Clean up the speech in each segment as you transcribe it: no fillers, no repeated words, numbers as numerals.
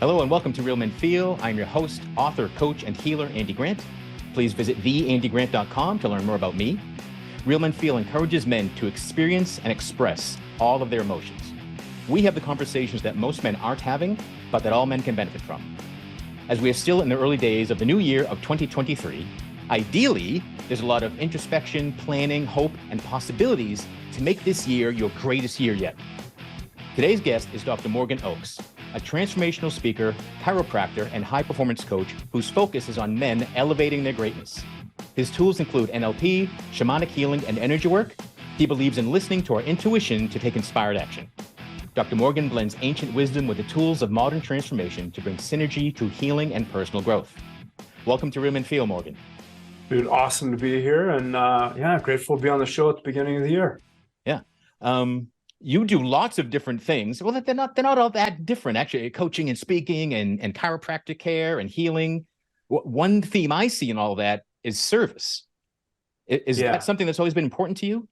Hello and welcome to Real Men Feel. I'm your host, author, coach, and healer, Andy Grant. Please visit theandygrant.com to learn more about me. Real Men Feel encourages men to experience and express all of their emotions. We have the conversations that most men aren't having, but that all men can benefit from. As we are still in the early days of the new year of 2023, ideally, there's a lot of introspection, planning, hope, and possibilities to make this year your greatest year yet. Today's guest is Dr. Morgan Oakes, a transformational speaker, chiropractor, and high-performance coach whose focus is on men elevating their greatness. His tools include NLP, shamanic healing, and energy work. He believes in listening to our intuition to take inspired action. Dr. Morgan blends ancient wisdom with the tools of modern transformation to bring synergy through healing and personal growth. Welcome to Real Men Feel, Morgan. Dude, awesome to be here, and grateful to be on the show at the beginning of the year. Yeah. You do lots of different things. Well, they're not all that different, actually. Coaching and speaking and chiropractic care and healing. One theme I see in all of that is service. Is that something that's always been important to you?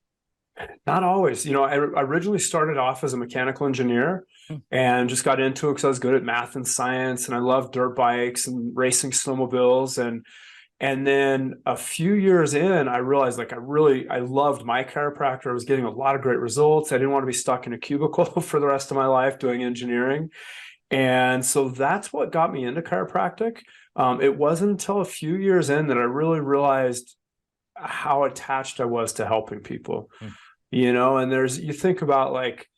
Not always. I originally started off as a mechanical engineer and just got into it because I was good at math and science, and I loved dirt bikes and racing snowmobiles. And then a few years in, I realized I loved my chiropractor. I was getting a lot of great results. I didn't want to be stuck in a cubicle for the rest of my life doing engineering. And so that's what got me into chiropractic. It wasn't until a few years in that I really realized how attached I was to helping people. And you think about, like,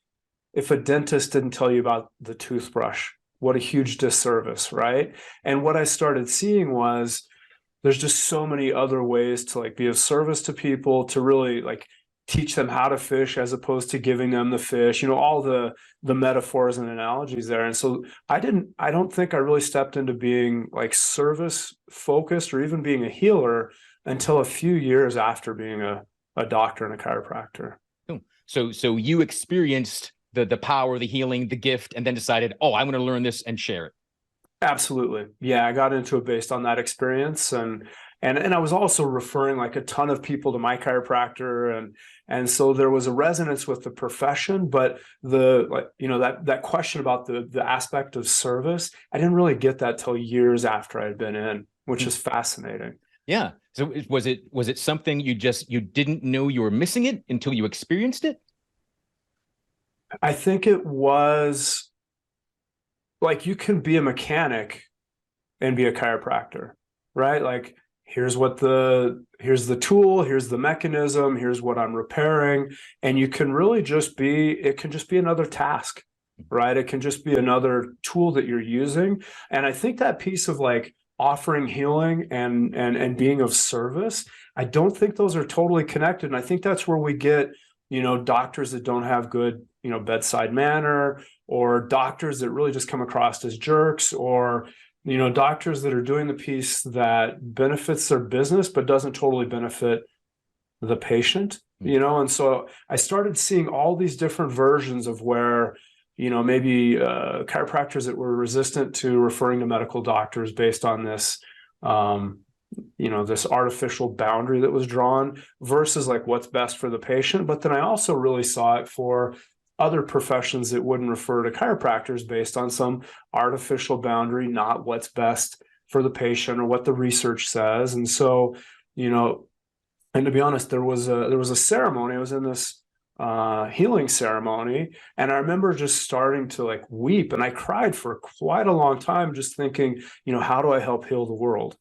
if a dentist didn't tell you about the toothbrush, what a huge disservice, right? And what I started seeing was, there's just so many other ways to be of service to people, to really teach them how to fish as opposed to giving them the fish, all the metaphors and analogies there. And so I don't think I really stepped into being service focused or even being a healer until a few years after being a doctor and a chiropractor. So you experienced the power, the healing, the gift, and then decided, I'm going to learn this and share it. Absolutely. Yeah, I got into it based on that experience. And I was also referring a ton of people to my chiropractor. And so there was a resonance with the profession, but that question about the aspect of service, I didn't really get that till years after I had been in, which is fascinating. Yeah. So was it something you didn't know you were missing it until you experienced it? I think it was, you can be a mechanic and be a chiropractor, right? Here's the tool, here's the mechanism, here's what I'm repairing. And you can really it can just be another task, right? It can just be another tool that you're using. And I think that piece of offering healing and being of service, I don't think those are totally connected. And I think that's where we get, doctors that don't have good, bedside manner, or doctors that really just come across as jerks, or, doctors that are doing the piece that benefits their business, but doesn't totally benefit the patient, And so I started seeing all these different versions of where, maybe chiropractors that were resistant to referring to medical doctors based on this, this artificial boundary that was drawn versus what's best for the patient. But then I also really saw it for other professions that wouldn't refer to chiropractors based on some artificial boundary, not what's best for the patient or what the research says. And so, and to be honest, there was a ceremony. I was in this healing ceremony, and I remember just starting to weep, and I cried for quite a long time, just thinking, how do I help heal the world?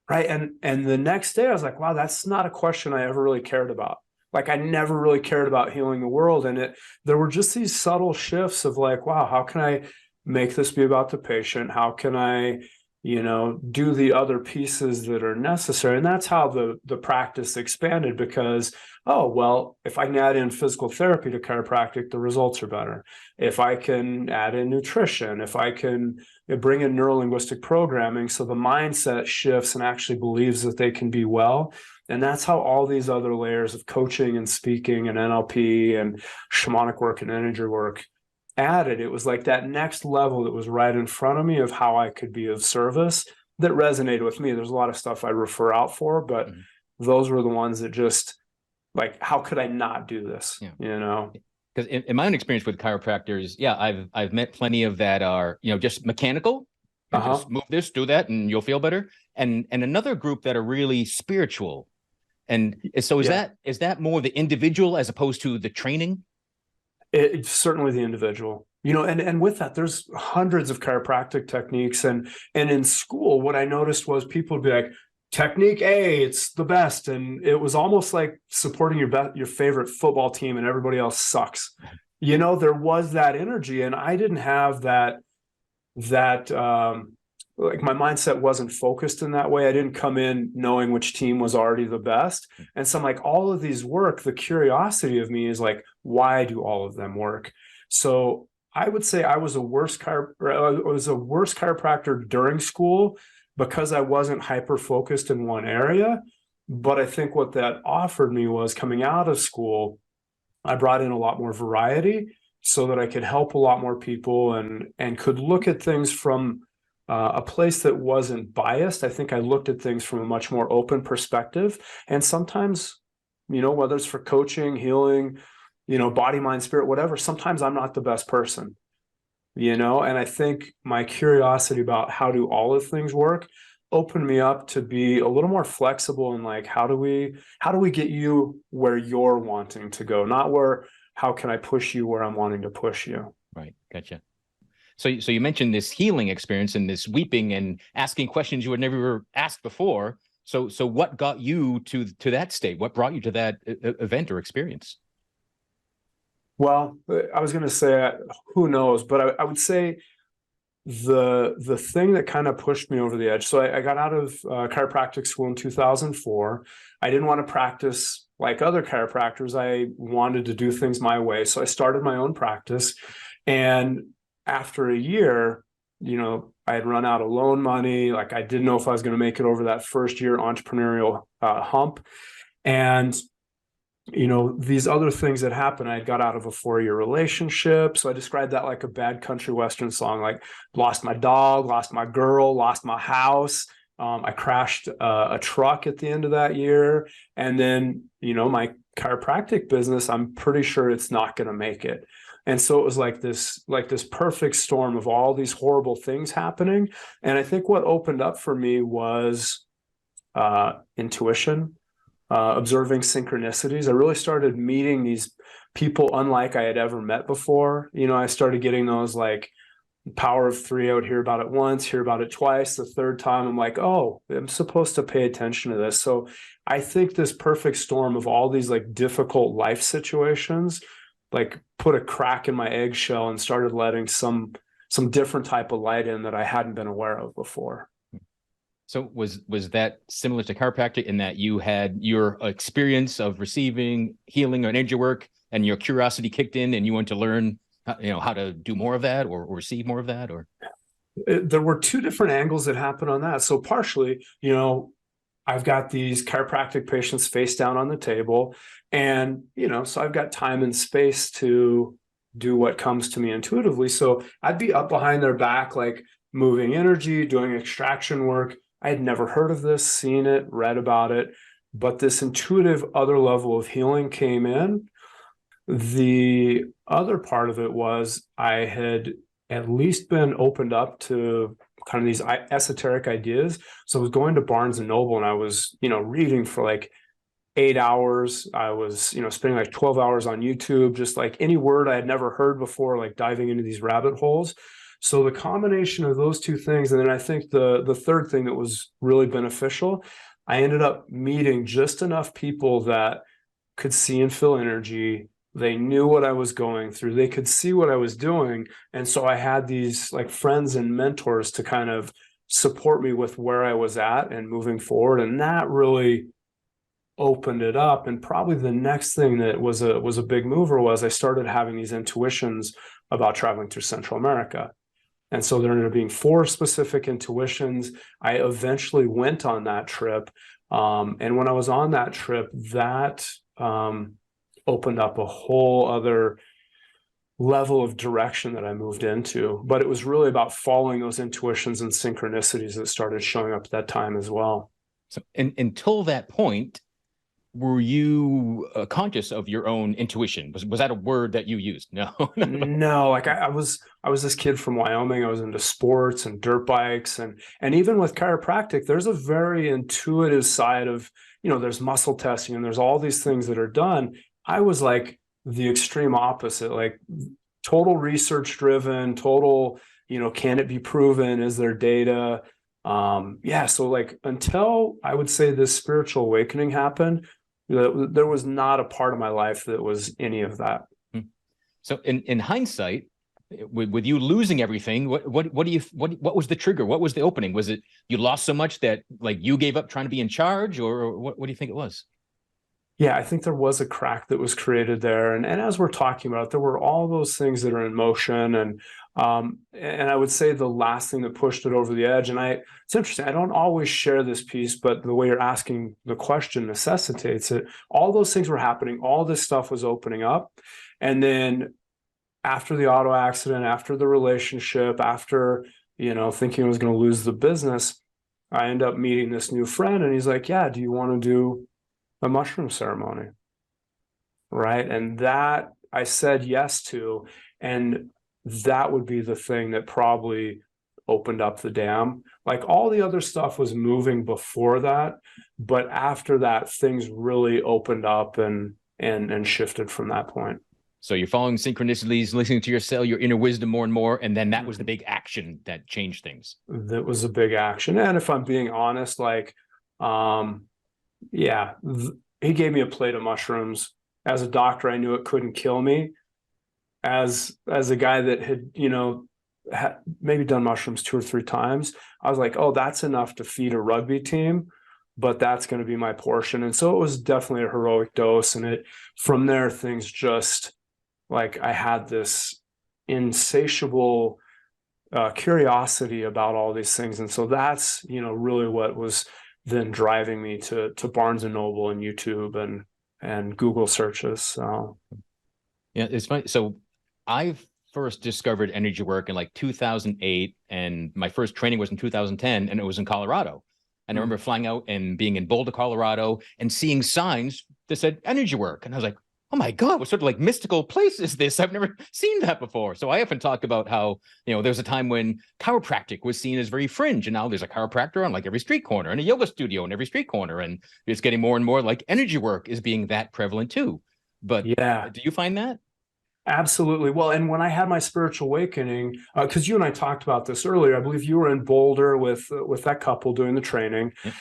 Right. And the next day I was like, wow, that's not a question I ever really cared about. I never really cared about healing the world. And there were just these subtle shifts of wow, how can I make this be about the patient? How can I, do the other pieces that are necessary? And that's how the practice expanded, because, if I can add in physical therapy to chiropractic, the results are better. If I can add in nutrition, if I can bring in neuro-linguistic programming, so the mindset shifts and actually believes that they can be well. And that's how all these other layers of coaching and speaking and NLP and shamanic work and energy work added. It was that next level that was right in front of me of how I could be of service that resonated with me. There's a lot of stuff I refer out for, but those were the ones that just how could I not do this? because in my own experience with chiropractors, yeah, I've met plenty of that are, just mechanical, and just move this, do that, and you'll feel better. And another group that are really spiritual. And so is that more the individual as opposed to the training? It's certainly the individual, and with that, there's hundreds of chiropractic techniques. And in school, what I noticed was people would be like, technique A, it's the best. And it was almost like supporting your favorite football team and everybody else sucks. There was that energy, and I didn't have that like my mindset wasn't focused in that way. I didn't come in knowing which team was already the best. And so I'm like, all of these work, the curiosity of me is like, why do all of them work? So I would say I was a worse chiropractor during school because I wasn't hyper focused in one area. But I think what that offered me was, coming out of school, I brought in a lot more variety so that I could help a lot more people and could look at things from a place that wasn't biased. I think I looked at things from a much more open perspective. And sometimes, whether it's for coaching, healing, body, mind, spirit, whatever, sometimes I'm not the best person, and I think my curiosity about how do all of things work opened me up to be a little more flexible in like, how do we get you where you're wanting to go, not how can I push you where I'm wanting to push you. Right. Gotcha. So you mentioned this healing experience and this weeping and asking questions you had never asked before. So what got you to that state? What brought you to that event or experience? Well, I was going to say, who knows, but I would say the thing that kind of pushed me over the edge. So I got out of chiropractic school in 2004. I didn't want to practice like other chiropractors. I wanted to do things my way. So I started my own practice. And after a year, I had run out of loan money. Like, I didn't know if I was going to make it over that first year entrepreneurial hump. And, these other things that happened, I got out of a 4-year relationship. So I described that like a bad country Western song, like lost my dog, lost my girl, lost my house. I crashed a truck at the end of that year. And then, my chiropractic business, I'm pretty sure it's not going to make it. And so it was like this perfect storm of all these horrible things happening. And I think what opened up for me was intuition, observing synchronicities. I really started meeting these people unlike I had ever met before. I started getting those like power of 3. I would hear about it once, hear about it twice. The third time, I'm like, oh, I'm supposed to pay attention to this. So I think this perfect storm of all these like difficult life situations like put a crack in my eggshell and started letting some different type of light in that I hadn't been aware of before. So was that similar to chiropractic in that you had your experience of receiving healing or energy work and your curiosity kicked in and you wanted to learn, how to do more of that or receive more of that? Or there were two different angles that happened on that. So partially, I've got these chiropractic patients face down on the table, and, so I've got time and space to do what comes to me intuitively. So I'd be up behind their back, like moving energy, doing extraction work. I had never heard of this, seen it, read about it, but this intuitive other level of healing came in. The other part of it was I had at least been opened up to kind of these esoteric ideas. So I was going to Barnes and Noble and I was, reading for like 8 hours. I was, spending like 12 hours on YouTube, just like any word I had never heard before, like diving into these rabbit holes. So the combination of those two things, and then I think the third thing that was really beneficial, I ended up meeting just enough people that could see and feel energy. They knew what I was going through. They could see what I was doing. And so I had these like friends and mentors to kind of support me with where I was at and moving forward. And that really opened it up. And probably the next thing that was a big mover was I started having these intuitions about traveling through Central America. And so there ended up being 4 specific intuitions. I eventually went on that trip. And when I was on that trip, that opened up a whole other level of direction that I moved into. But it was really about following those intuitions and synchronicities that started showing up at that time as well. So until that point, were you conscious of your own intuition? Was that a word that you used? No. No, like I was this kid from Wyoming. I was into sports and dirt bikes, and even with chiropractic, there's a very intuitive side of, there's muscle testing and there's all these things that are done. I was like the extreme opposite, like total research driven, total, can it be proven? Is there data? So like until I would say this spiritual awakening happened, there was not a part of my life that was any of that. So in hindsight, with you losing everything, what was the trigger? What was the opening? Was it you lost so much that like you gave up trying to be in charge, or what do you think it was? Yeah, I think there was a crack that was created there. And as we're talking about, there were all those things that are in motion. And I would say the last thing that pushed it over the edge, it's interesting, I don't always share this piece, but the way you're asking the question necessitates it. All those things were happening, all this stuff was opening up. And then after the auto accident, after the relationship, after, thinking I was going to lose the business, I end up meeting this new friend and he's like, yeah, do you want to do a mushroom ceremony? Right. And that I said yes to, and that would be the thing that probably opened up the dam. Like all the other stuff was moving before that, but after that, things really opened up and shifted from that point. So you're following synchronicities, listening to your inner wisdom more and more, and then that was the big action that changed things. That was a big action. And if I'm being honest, like, he gave me a plate of mushrooms. As a doctor, I knew it couldn't kill me. As a guy that had, maybe done mushrooms 2 or 3 times, I was like, oh, that's enough to feed a rugby team, but that's going to be my portion. And so it was definitely a heroic dose. And from there, things just like, I had this insatiable curiosity about all these things. And so that's, really what was then driving me to Barnes and Noble and YouTube and Google searches. So yeah, it's funny. So I first discovered energy work in like 2008, and my first training was in 2010, and it was in Colorado. And I remember flying out and being in Boulder, Colorado, and seeing signs that said energy work. And I was like, oh my God, what sort of like mystical place is this? I've never seen that before. So I often talk about how, there was a time when chiropractic was seen as very fringe. And now there's a chiropractor on like every street corner and a yoga studio on every street corner. And it's getting more and more like energy work is being that prevalent too. But yeah, do you find that? Absolutely. Well, and when I had my spiritual awakening, because you and I talked about this earlier, I believe you were in Boulder with that couple doing the training. Yeah.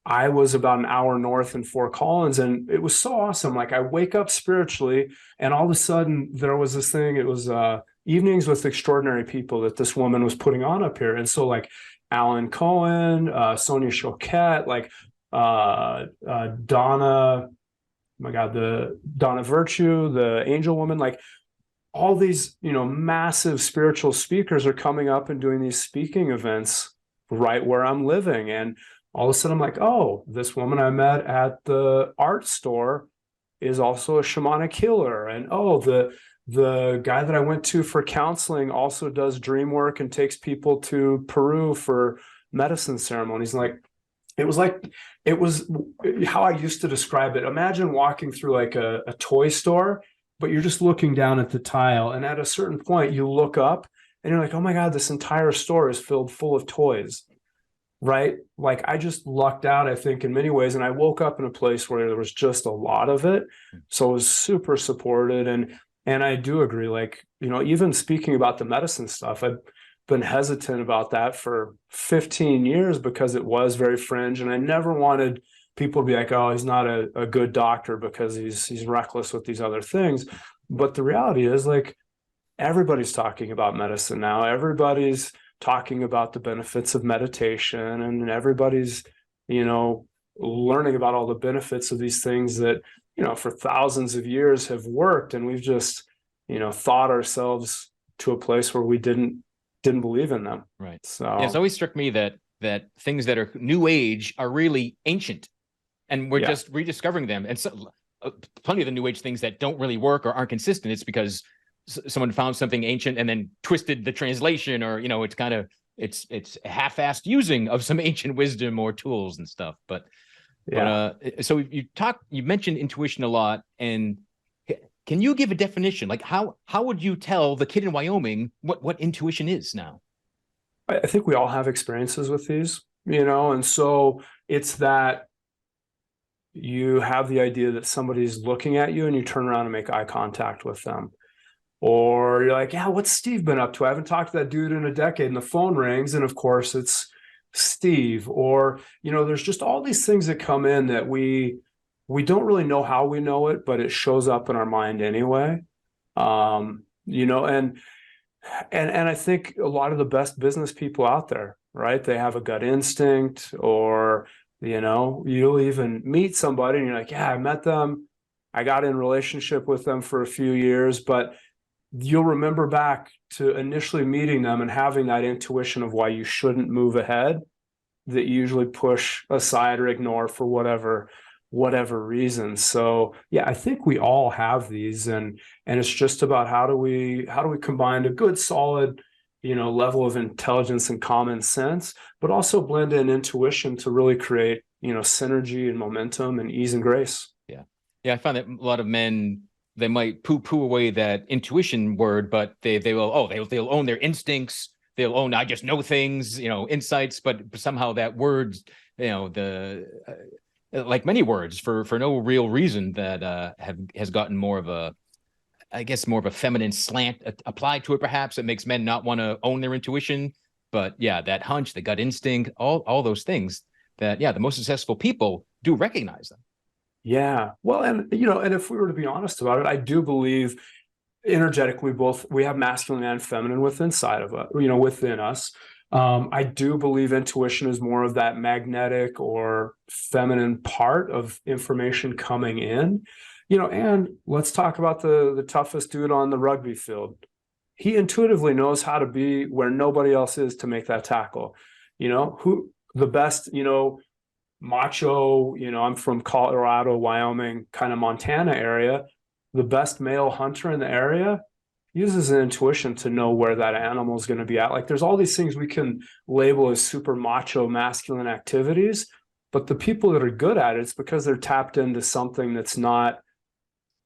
I was about an hour north in Fort Collins, and it was so awesome. Like I wake up spiritually, and all of a sudden there was this thing. It was Evenings with Extraordinary People that this woman was putting on up here. And so like Alan Cohen, Sonia Choquette, like Donna, oh my God, the Donna Virtue, the Angel Woman, like all these, massive spiritual speakers are coming up and doing these speaking events right where I'm living. And all of a sudden I'm like, oh, this woman I met at the art store is also a shamanic healer. And oh, the guy that I went to for counseling also does dream work and takes people to Peru for medicine ceremonies. Like it was how I used to describe it. Imagine walking through like a toy store, but you're just looking down at the tile. And at a certain point you look up and you're like, oh my God, this entire store is filled full of toys. Right? Like I just lucked out, I think, in many ways. And I woke up in a place where there was just a lot of it. So I was super supported. And I do agree, like, even speaking about the medicine stuff, I've been hesitant about that for 15 years because it was very fringe. And I never wanted people to be like, oh, he's not a good doctor because he's reckless with these other things. But the reality is, like, everybody's talking about medicine now. Everybody's talking about the benefits of meditation, and everybody's, learning about all the benefits of these things that, for thousands of years have worked. And we've just, thought ourselves to a place where we didn't believe in them. Right. So yeah, it's always struck me that things that are new age are really ancient, and we're just rediscovering them. And so plenty of the new age things that don't really work or aren't consistent, it's because someone found something ancient and then twisted the translation, or it's kind of it's half-assed using of some ancient wisdom or tools and stuff. But Yeah. But so you mentioned intuition a lot, and can you give a definition? Like how would you tell the kid in Wyoming what intuition is now? I think we all have experiences with these, and so it's that you have the idea that somebody's looking at you and you turn around and make eye contact with them. Or you're like, yeah, what's Steve been up to? I haven't talked to that dude in a decade. And the phone rings. And of course, it's Steve. Or, there's just all these things that come in that we don't really know how we know it, but it shows up in our mind anyway. And I think a lot of the best business people out there, right? They have a gut instinct, or, you'll even meet somebody and you're like, yeah, I met them. I got in relationship with them for a few years, but you'll remember back to initially meeting them and having that intuition of why you shouldn't move ahead, that you usually push aside or ignore for whatever reason. So yeah, I think we all have these, and it's just about how do we combine a good solid level of intelligence and common sense, but also blend in intuition to really create synergy and momentum and ease and grace. Yeah, I find that a lot of men, they might poo away that intuition word, but they'll own their instincts. They'll own, I just know things, insights, but somehow that word, like many words for no real reason, that has gotten more of a feminine slant applied to it. Perhaps it makes men not want to own their intuition, but yeah, that hunch, the gut instinct, all those things that, yeah, the most successful people do recognize them. Yeah. Well, and if we were to be honest about it, I do believe energetically we have masculine and feminine within us. I do believe intuition is more of that magnetic or feminine part of information coming in. And let's talk about the toughest dude on the rugby field. He intuitively knows how to be where nobody else is to make that tackle. Who the best, macho, I'm from Colorado, Wyoming, kind of Montana area. The best male hunter in the area uses an intuition to know where that animal is going to be at. Like, there's all these things we can label as super macho masculine activities, but the people that are good at it's because they're tapped into something that's not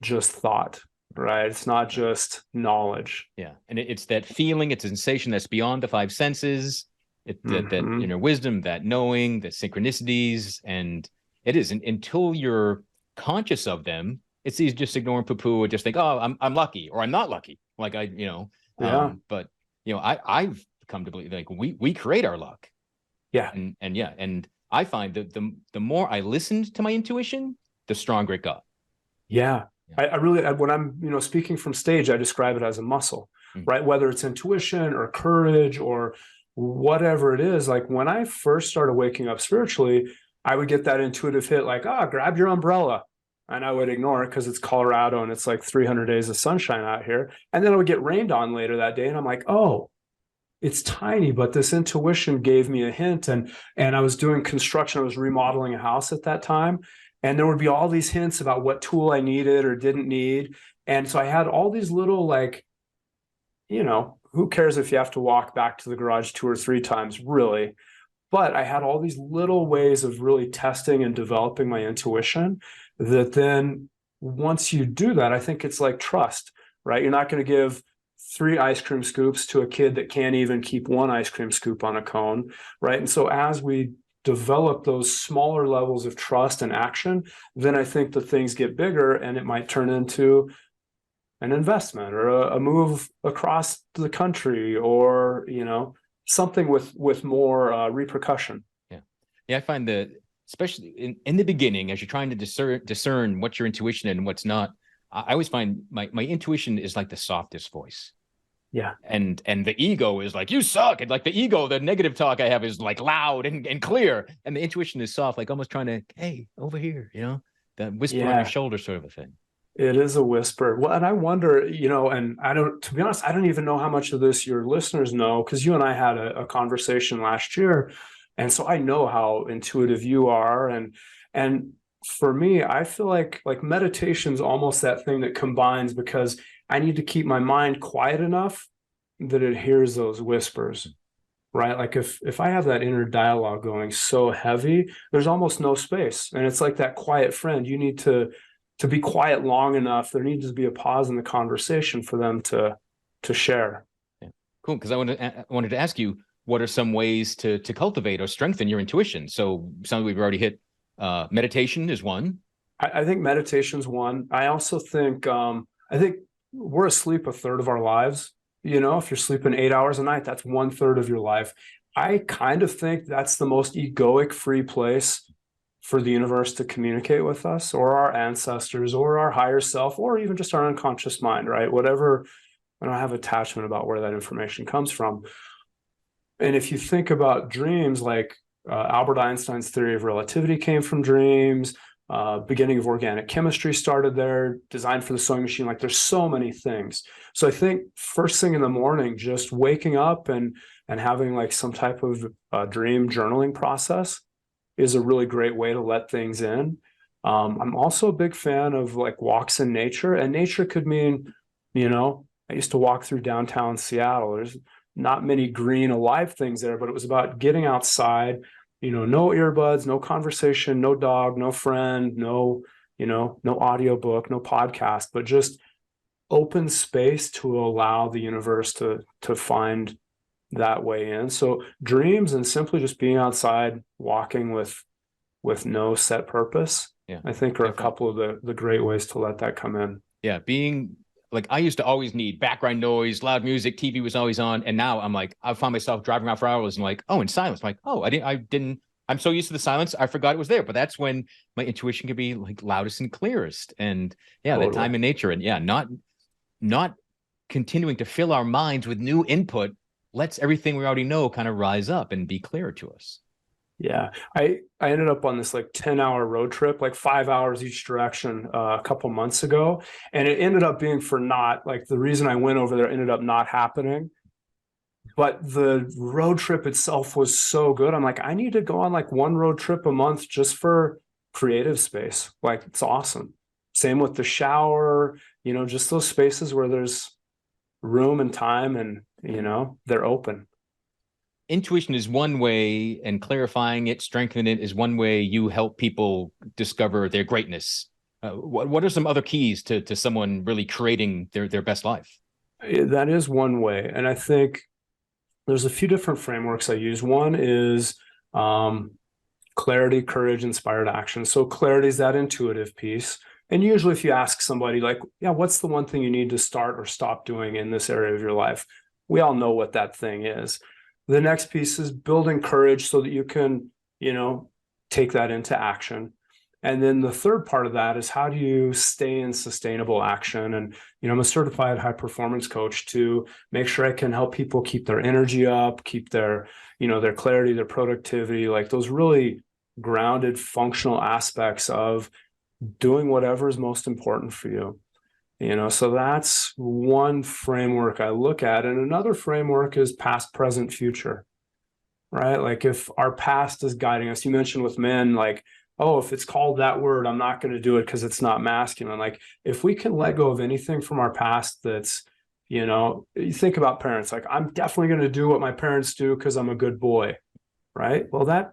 just thought, right? It's not just knowledge. Yeah. And it's that feeling, it's a sensation that's beyond the five senses. That inner wisdom, that knowing, the synchronicities, and it is until you're conscious of them, it's easy to just ignore and poo-poo or just think, oh, I'm lucky or I'm not lucky. Like but I've come to believe, like, we create our luck. Yeah. And I find that the more I listened to my intuition, the stronger it got. Yeah. I really, when I'm, speaking from stage, I describe it as a muscle, right? Whether it's intuition or courage or whatever it is. Like, when I first started waking up spiritually, I would get that intuitive hit, like, grab your umbrella. And I would ignore it because it's Colorado and it's like 300 days of sunshine out here. And then I would get rained on later that day. And I'm like, oh, it's tiny, but this intuition gave me a hint. And I was doing construction. I was remodeling a house at that time. And there would be all these hints about what tool I needed or didn't need. And so I had all these little, like, who cares if you have to walk back to the garage 2 or 3 times, really? But I had all these little ways of really testing and developing my intuition that then once you do that, I think it's like trust, right? You're not going to give 3 ice cream scoops to a kid that can't even keep 1 ice cream scoop on a cone, right? And so as we develop those smaller levels of trust and action, then I think the things get bigger and it might turn into an investment or a move across the country, or something with more repercussion. Yeah, I find that especially in the beginning, as you're trying to discern what's your intuition and what's not, I always find my intuition is like the softest voice. Yeah. And the ego is like, you suck. And like the ego, the negative talk I have is like loud and clear. And the intuition is soft, like almost trying to, hey, over here, that whisper on your shoulder sort of a thing. It is a whisper. Well, and I wonder, and to be honest, I don't even know how much of this your listeners know, because you and I had a conversation last year. And so I know how intuitive you are. And for me, I feel like meditation's almost that thing that combines, because I need to keep my mind quiet enough that it hears those whispers. right? Like if I have that inner dialogue going so heavy, there's almost no space. And it's like that quiet friend. You need to be quiet long enough. There needs to be a pause in the conversation for them to share. Yeah. Cool. Because I wanted to ask you, what are some ways to cultivate or strengthen your intuition? So something we've already hit. Meditation is one. I think meditation's one. I also think I think we're asleep a third of our lives. You know, if you're sleeping 8 hours a night, that's 1/3 of your life. I kind of think that's the most egoic free place for the universe to communicate with us, or our ancestors, or our higher self, or even just our unconscious mind, right? Whatever. I don't have attachment about where that information comes from. And if you think about dreams, like Albert Einstein's theory of relativity came from dreams. Beginning of organic chemistry started there, designed for the sewing machine. Like there's so many things. So I think first thing in the morning, just waking up and having like some type of dream journaling process is a really great way to let things in. I'm also a big fan of like walks in nature, and nature could mean, you know, I used to walk through downtown Seattle. There's not many green alive things there, but it was about getting outside. You know, no earbuds, no conversation, no dog, no friend, no, you know, no audiobook, no podcast, but just open space to allow the universe to find that way in. So dreams and simply just being outside, walking with no set purpose, I think are a couple of the great ways to let that come in. Yeah, being like, I used to always need background noise, loud music, TV was always on. And now I'm like, I find myself driving around for hours and like, oh, in silence. I'm like, oh, I'm so used to the silence, I forgot it was there. But that's when my intuition can be like loudest and clearest. And yeah, totally. That time in nature. And yeah, not continuing to fill our minds with new input lets everything we already know kind of rise up and be clearer to us. Yeah, I ended up on this like 10-hour road trip, like 5 hours each direction a couple months ago. And it ended up being for naught. Like the reason I went over there ended up not happening. But the road trip itself was so good. I'm like, I need to go on like one road trip a month just for creative space. Like it's awesome. Same with the shower, you know, just those spaces where there's room and time and, you know, they're open. Intuition is one way, and clarifying it, strengthening it is one way you help people discover their greatness. What are some other keys to someone really creating their best life? That is one way. And I think there's a few different frameworks I use. One is clarity, courage, inspired action. So clarity is that intuitive piece. And usually if you ask somebody like, yeah, what's the one thing you need to start or stop doing in this area of your life? We all know what that thing is. The next piece is building courage so that you can, you know, take that into action. And then the third part of that is how do you stay in sustainable action? And, you know, I'm a certified high performance coach to make sure I can help people keep their energy up, keep their, you know, their clarity, their productivity, like those really grounded functional aspects of doing whatever is most important for you. You know, so that's one framework I look at. And another framework is past, present, future, right? Like if our past is guiding us, you mentioned with men, like, oh, if it's called that word, I'm not going to do it because it's not masculine. Like if we can let go of anything from our past that's, you know, you think about parents, like I'm definitely going to do what my parents do because I'm a good boy, right? Well, that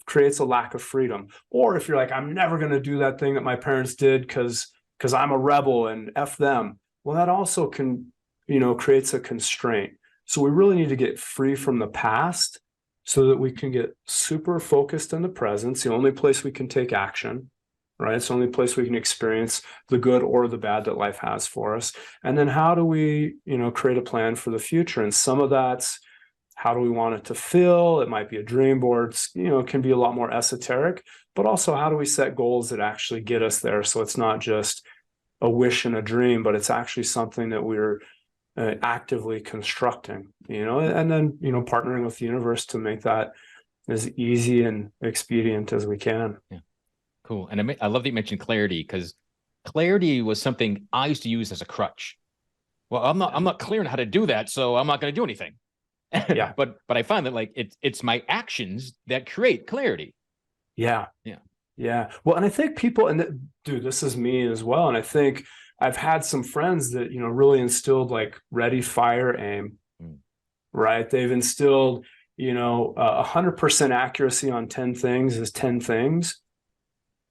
creates a lack of freedom. Or if you're like, I'm never going to do that thing that my parents did because I'm a rebel and F them. Well, that also can, you know, creates a constraint. So we really need to get free from the past so that we can get super focused in the present. It's the only place we can take action, right? It's the only place we can experience the good or the bad that life has for us. And then how do we, you know, create a plan for the future? And some of that's how do we want it to feel? It might be a dream board, you know, it can be a lot more esoteric, but also how do we set goals that actually get us there? So it's not just a wish and a dream, but it's actually something that we're actively constructing, you know, and then, you know, partnering with the universe to make that as easy and expedient as we can. Yeah. Cool. And I love that you mentioned clarity, because clarity was something I used to use as a crutch. Well, I'm not clear on how to do that, so I'm not going to do anything. Yeah. but I find that like it's my actions that create clarity. Yeah. Yeah. Yeah. Well, and I think people, and dude, this is me as well. And I think I've had some friends that, you know, really instilled like ready, fire, aim, right? They've instilled, 100% accuracy on 10 things is 10 things.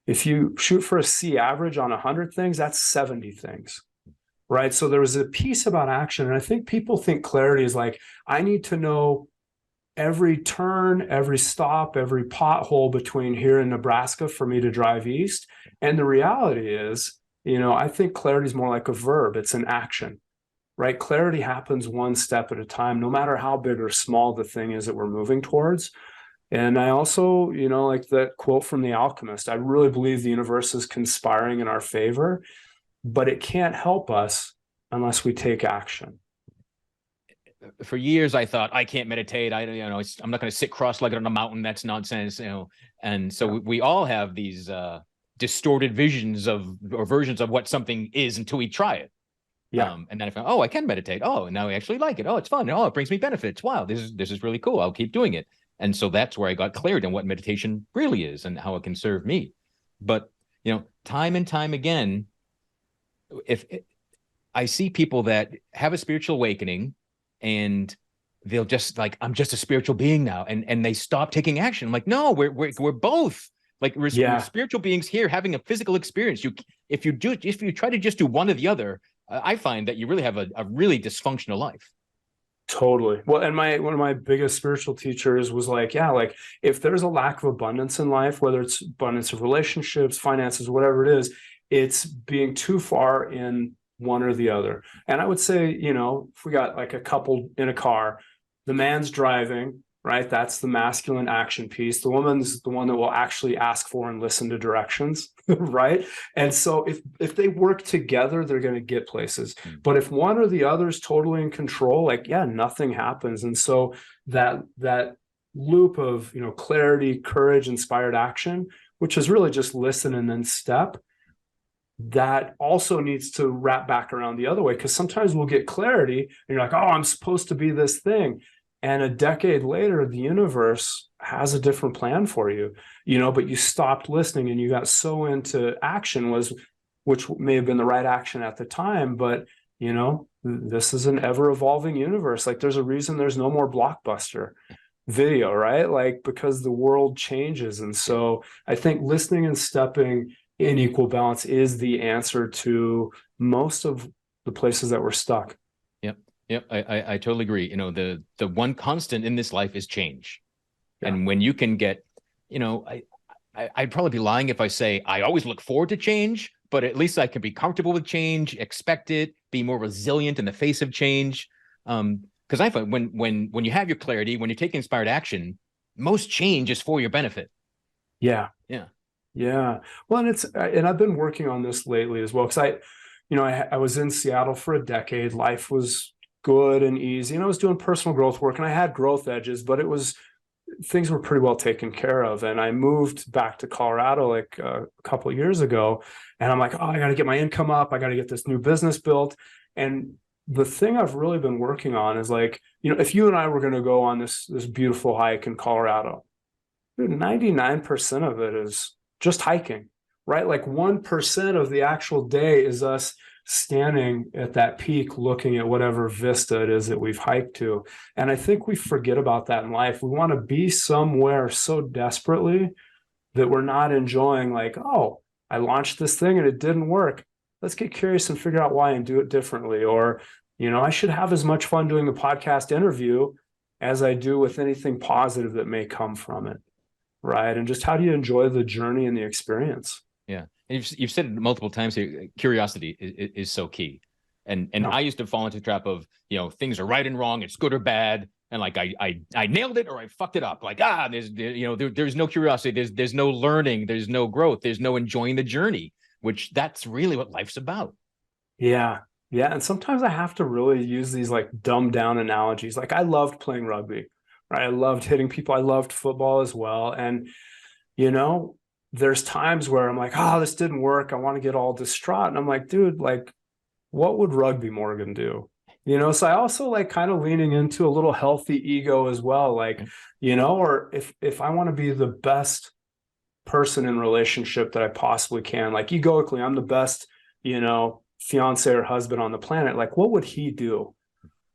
If you shoot for a C average on 100 things, that's 70 things, right? So there was a piece about action. And I think people think clarity is like, I need to know every turn, every stop, every pothole between here and Nebraska for me to drive east. And the reality is, I think clarity is more like a verb. It's an action, right? Clarity happens one step at a time, no matter how big or small the thing is that we're moving towards. And I also, like that quote from The Alchemist, I really believe the universe is conspiring in our favor, but it can't help us unless we take action. For years, I thought I can't meditate. I'm not going to sit cross-legged on a mountain. That's nonsense. And so we all have these distorted visions or versions of what something is until we try it. Yeah. And then I found, I can meditate. Oh, and now I actually like it. Oh, it's fun. Oh, it brings me benefits. Wow, this is really cool. I'll keep doing it. And so that's where I got clarity on what meditation really is and how it can serve me. But, time and time again, I see people that have a spiritual awakening and they'll just like, I'm just a spiritual being now. And they stop taking action. I'm like, no, we're both like, we're spiritual beings here having a physical experience. If you try to just do one or the other, I find that you really have a really dysfunctional life. Totally. Well, and one of my biggest spiritual teachers was like, if there's a lack of abundance in life, whether it's abundance of relationships, finances, whatever it is, it's being too far in one or the other. And I would say, if we got like a couple in a car, the man's driving, right? That's the masculine action piece. The woman's the one that will actually ask for and listen to directions, right? And so if they work together, they're going to get places. But if one or the other is totally in control, nothing happens. And so that loop of, clarity, courage, inspired action, which is really just listen and then step, that also needs to wrap back around the other way. Because sometimes we'll get clarity and you're like, oh, I'm supposed to be this thing. And a decade later, the universe has a different plan for you, but you stopped listening and you got so into action, which may have been the right action at the time. But, this is an ever evolving universe. Like there's a reason there's no more Blockbuster video, right? Like because the world changes. And so I think listening and stepping in equal balance is the answer to most of the places that we're stuck. Yep, I totally agree. The one constant in this life is change. Yeah. And when you can get, I'd probably be lying if I say I always look forward to change, but at least I can be comfortable with change, expect it, be more resilient in the face of change. Because I find when you have your clarity, when you take inspired action, most change is for your benefit. Yeah. Well, and I've been working on this lately as well. Because I was in Seattle for a decade. Life was good and easy. And I was doing personal growth work and I had growth edges, but things were pretty well taken care of. And I moved back to Colorado like a couple of years ago. And I'm like, oh, I got to get my income up. I got to get this new business built. And the thing I've really been working on is like, if you and I were going to go on this beautiful hike in Colorado, dude, 99% of it is just hiking, right? Like 1% of the actual day is us standing at that peak looking at whatever vista it is that we've hiked to. And I think we forget about that in life. We want to be somewhere so desperately that we're not enjoying like, oh, I launched this thing and it didn't work. Let's get curious and figure out why and do it differently. Or, I should have as much fun doing the podcast interview as I do with anything positive that may come from it. Right. And just how do you enjoy the journey and the experience? Yeah. And you've said it multiple times here, curiosity is so key. And I used to fall into the trap of, things are right and wrong, it's good or bad. And like I nailed it or I fucked it up. Like, there's no curiosity, there's no learning, there's no growth, there's no enjoying the journey, which that's really what life's about. Yeah. Yeah. And sometimes I have to really use these like dumbed down analogies. Like I loved playing rugby, right? I loved hitting people. I loved football as well. And, there's times where I'm like, oh, this didn't work. I want to get all distraught. And I'm like, dude, like, what would Rugby Morgan do? So I also like kind of leaning into a little healthy ego as well. Like, or if I want to be the best person in relationship that I possibly can, like egoically, I'm the best, fiance or husband on the planet. Like, what would he do?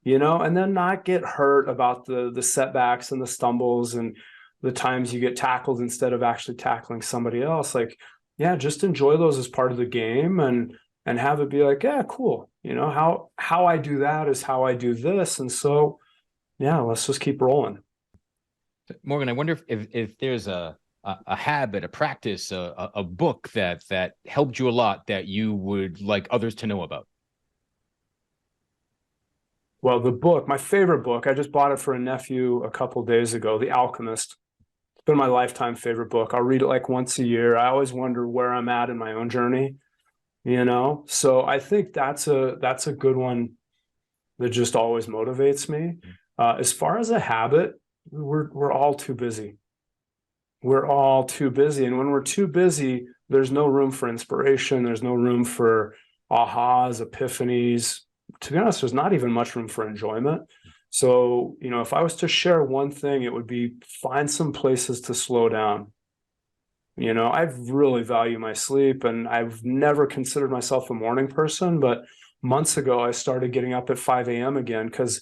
and then not get hurt about the setbacks and the stumbles and the times you get tackled instead of actually tackling somebody else. Like, yeah, just enjoy those as part of the game, and have it be like, yeah, cool. How I do that is how I do this. And so, yeah, let's just keep rolling. Morgan, I wonder if there's a habit, a practice, a book that helped you a lot that you would like others to know about. Well, the book, my favorite book, I just bought it for a nephew a couple of days ago, The Alchemist. It's been my lifetime favorite book. I'll read it like once a year. I always wonder where I'm at in my own journey, So I think that's a good one that just always motivates me. As far as a habit, we're all too busy. We're all too busy. And when we're too busy, there's no room for inspiration. There's no room for ahas, epiphanies. To be honest, there's not even much room for enjoyment. So, if I was to share one thing, it would be find some places to slow down. I really value my sleep, and I've never considered myself a morning person, but months ago, I started getting up at 5 a.m. again because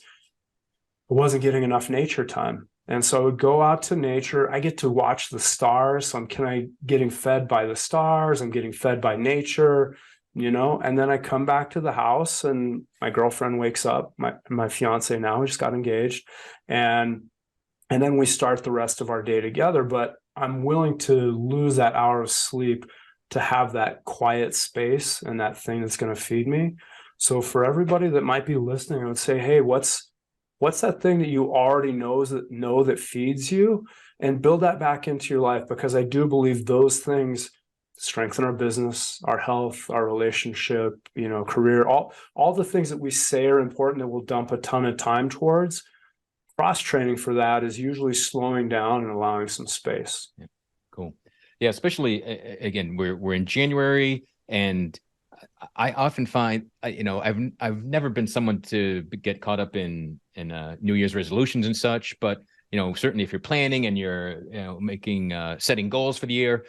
I wasn't getting enough nature time. And so I would go out to nature. I get to watch the stars. So I'm getting fed by the stars. I'm getting fed by nature, and then I come back to the house and my girlfriend wakes up, my fiance now, we just got engaged. And then we start the rest of our day together. But I'm willing to lose that hour of sleep to have that quiet space and that thing that's going to feed me. So for everybody that might be listening, I would say, hey, what's that thing that you already know that feeds you, and build that back into your life, because I do believe those things strengthen our business, our health, our relationship, career, all the things that we say are important that we'll dump a ton of time towards. Cross training for that is usually slowing down and allowing some space. Yeah, cool. Yeah, especially again, we're in January, and I often find, I've never been someone to get caught up in New Year's resolutions and such, but certainly if you're planning and you're making setting goals for the year,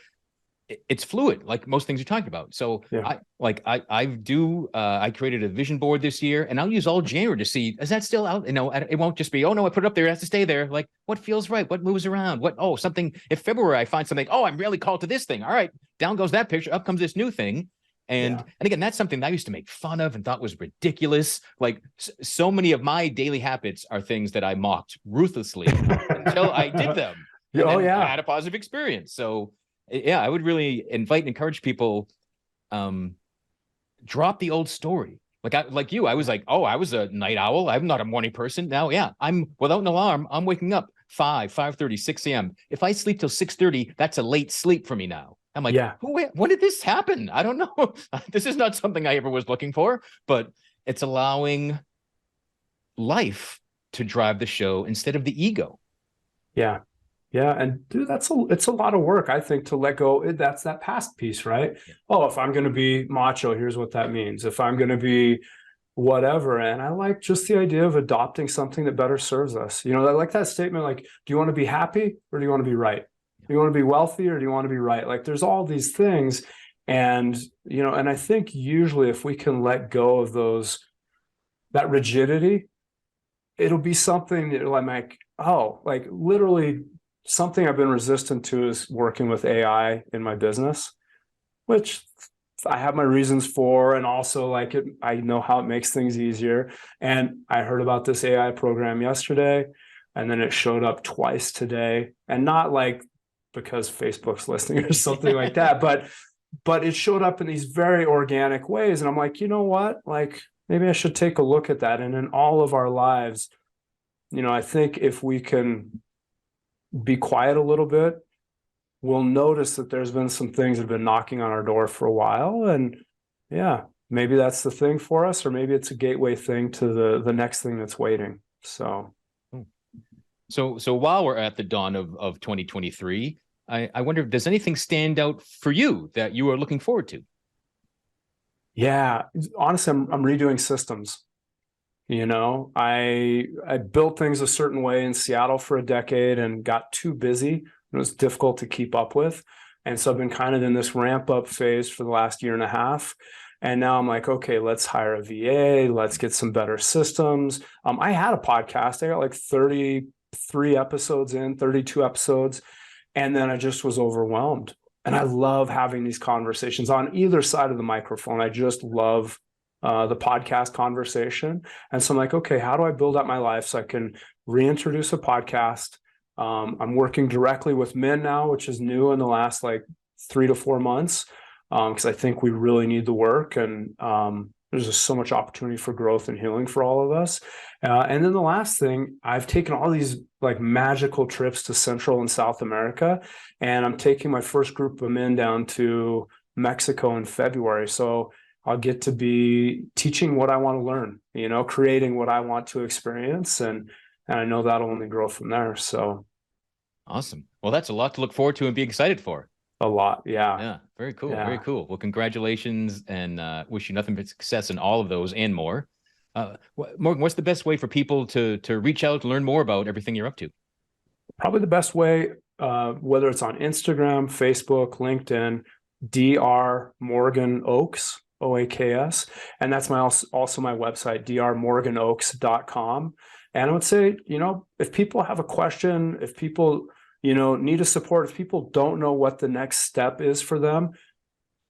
it's fluid, like most things you're talking about. So yeah. I created a vision board this year, and I'll use all January to see, is that still out? It won't just be, oh no, I put it up there, it has to stay there. Like, what feels right? What moves around? Something, if February I find something, I'm really called to this thing. All right, down goes that picture, up comes this new thing. And again, that's something that I used to make fun of and thought was ridiculous. Like, so many of my daily habits are things that I mocked ruthlessly until I did them. And I had a positive experience. So yeah, I would really invite and encourage people, drop the old story. Like you, I was like, I was a night owl. I'm not a morning person. Now, I'm without an alarm. I'm waking up 5:30, 6 a.m. If I sleep till 6:30, that's a late sleep for me now. I'm like, when did this happen? I don't know. This is not something I ever was looking for, but it's allowing life to drive the show instead of the ego. Yeah. Yeah. And dude, it's a lot of work, I think, to let go. That's that past piece, right? Yeah. If I'm going to be macho, here's what that means. If I'm going to be whatever. And I like just the idea of adopting something that better serves us. I like that statement, like, do you want to be happy or do you want to be right? Do you want to be wealthy or do you want to be right? Like, there's all these things. And, and I think usually if we can let go of that rigidity, it'll be something that I'm like literally something I've been resistant to is working with AI in my business, which I have my reasons for, and also I know how it makes things easier. And I heard about this AI program yesterday, and then it showed up twice today, and not like because Facebook's listening or something like that, but it showed up in these very organic ways. And I'm like, you know what? Like, maybe I should take a look at that. And in all of our lives, I think if we can be quiet a little bit, we'll notice that there's been some things that have been knocking on our door for a while. And maybe that's the thing for us, or maybe it's a gateway thing to the next thing that's waiting. So while we're at the dawn of 2023, I wonder if there's anything stand out for you that you are looking forward to. Yeah, honestly, I'm redoing systems. I built things a certain way in Seattle for a decade and got too busy. It was difficult to keep up with. And so I've been kind of in this ramp up phase for the last year and a half. And now I'm like, okay, let's hire a VA. Let's get some better systems. I had a podcast. I got like 33 episodes in, 32 episodes. And then I just was overwhelmed. And I love having these conversations on either side of the microphone. I just love the podcast conversation. And so I'm like, okay, how do I build out my life so I can reintroduce a podcast? I'm working directly with men now, which is new in the last like 3 to 4 months, because I think we really need the work. And there's just so much opportunity for growth and healing for all of us. And then the last thing, I've taken all these like magical trips to Central and South America, and I'm taking my first group of men down to Mexico in February. So I'll get to be teaching what I want to learn, creating what I want to experience. And I know that'll only grow from there. So awesome. Well, that's a lot to look forward to and be excited for. A lot. Yeah. Yeah. Very cool. Yeah. Very cool. Well, congratulations, and wish you nothing but success in all of those and more. Morgan, what's the best way for people to reach out to learn more about everything you're up to? Probably the best way, whether it's on Instagram, Facebook, LinkedIn, Dr. Morgan Oaks, OAKS. And that's also my website, drmorganoaks.com. And I would say, if people have a question, if people, need a support, if people don't know what the next step is for them,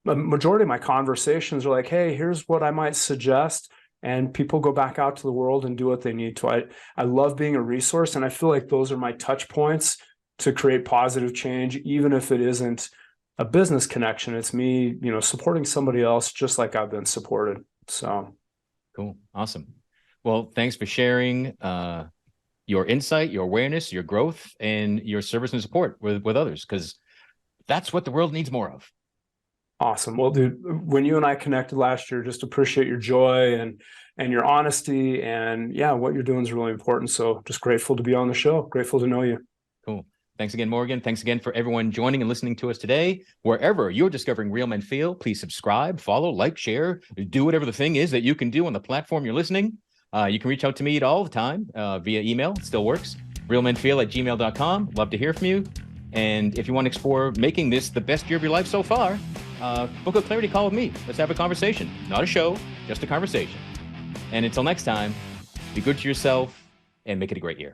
the majority of my conversations are like, hey, here's what I might suggest. And people go back out to the world and do what they need to. I love being a resource. And I feel like those are my touch points to create positive change, even if it isn't a business connection. It's me, supporting somebody else just like I've been supported. So cool. Awesome. Well, thanks for sharing your insight, your awareness, your growth, and your service and support with others, because that's what the world needs more of. Awesome. Well, dude, when you and I connected last year, just appreciate your joy and your honesty, and what you're doing is really important. So just grateful to be on the show. Grateful to know you. Cool. Thanks again, Morgan. Thanks again for everyone joining and listening to us today. Wherever you're discovering Real Men Feel, please subscribe, follow, like, share, do whatever the thing is that you can do on the platform you're listening. You can reach out to me at all the time via email. It still works. realmenfeel@gmail.com. Love to hear from you. And if you want to explore making this the best year of your life so far, book a clarity call with me. Let's have a conversation. Not a show, just a conversation. And until next time, be good to yourself and make it a great year.